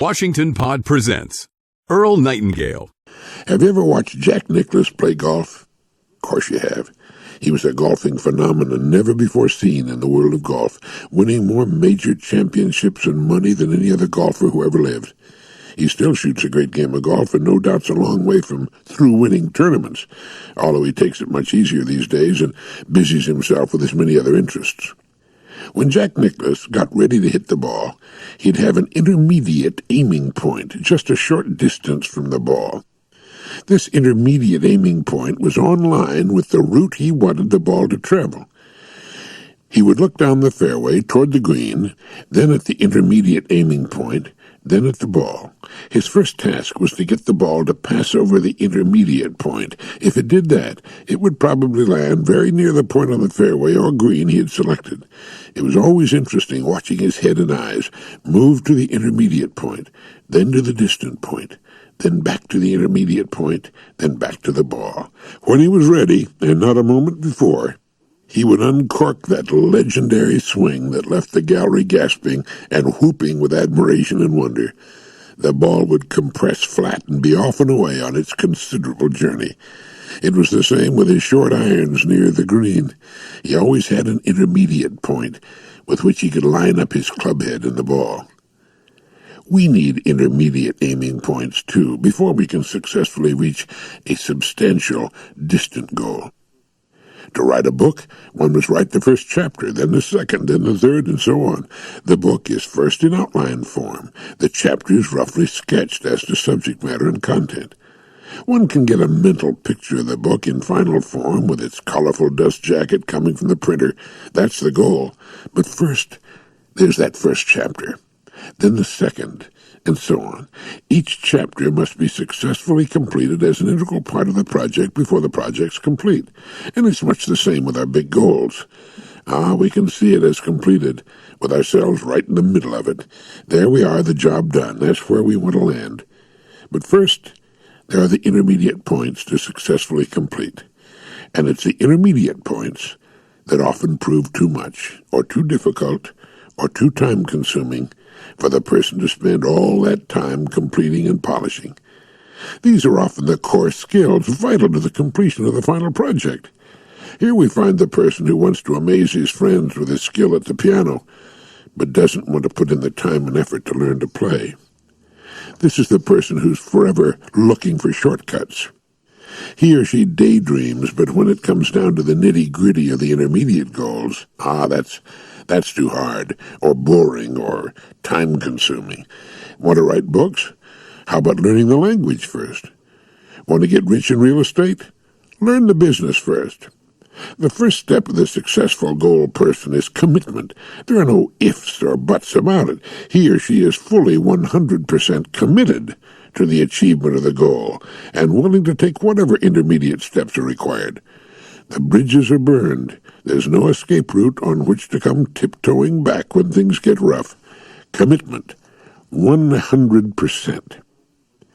Washington Pod presents EARL Nightingale. Have you ever watched Jack Nicklaus play golf? Of course you have. He was a golfing phenomenon never before seen in the world of golf, winning more major championships and money than any other golfer who ever lived. He still shoots a great game of golf, and no doubt's a long way from through winning tournaments, although he takes it much easier these days and busies himself with his many other interests. When Jack Nicklaus got ready to hit the ball, he'd have an intermediate aiming point, just a short distance from the ball. This intermediate aiming point was on line with the route he wanted the ball to travel. He would look down the fairway toward the green, then at the intermediate aiming point, then at the ball. His first task was to get the ball to pass over the intermediate point. If it did that, it would probably land very near the point on the fairway or green he had selected. It was always interesting watching his head and eyes move to the intermediate point, then to the distant point, then back to the intermediate point, then back to the ball. When he was ready, and not a moment before, he would uncork that legendary swing that left the gallery gasping and whooping with admiration and wonder. The ball would compress flat and be off and away on its considerable journey. It was the same with his short irons near the green. He always had an intermediate point with which he could line up his clubhead and the ball. We need intermediate aiming points, too, before we can successfully reach a substantial, distant goal. To write a book, one must write the first chapter, then the second, then the third, and so on. The book is first in outline form. The chapter is roughly sketched as to subject matter and content. One can get a mental picture of the book in final form with its colorful dust jacket coming from the printer. That's the goal. But first, there's that first chapter, then the second, and so on. Each chapter must be successfully completed as an integral part of the project before the project's complete. And it's much the same with our big goals. We can see it as completed, with ourselves right in the middle of it. There we are, the job done. That's where we want to land. But first, there are the intermediate points to successfully complete. And it's the intermediate points that often prove too much, or too difficult, or too time-consuming for the person to spend all that time completing and polishing. These are often the core skills vital to the completion of the final project. Here we find the person who wants to amaze his friends with his skill at the piano, but doesn't want to put in the time and effort to learn to play. This is the person who's forever looking for shortcuts. He or she daydreams, but when it comes down to the nitty-gritty of the intermediate goals, that's too hard, or boring, or time-consuming. Want to write books? How about learning the language first? Want to get rich in real estate? Learn the business first. The first step of the successful goal person is commitment. There are no ifs or buts about it. He or she is fully 100% committed to the achievement of the goal and willing to take whatever intermediate steps are required. The bridges are burned. There's no escape route on which to come tiptoeing back when things get rough. Commitment, 100%.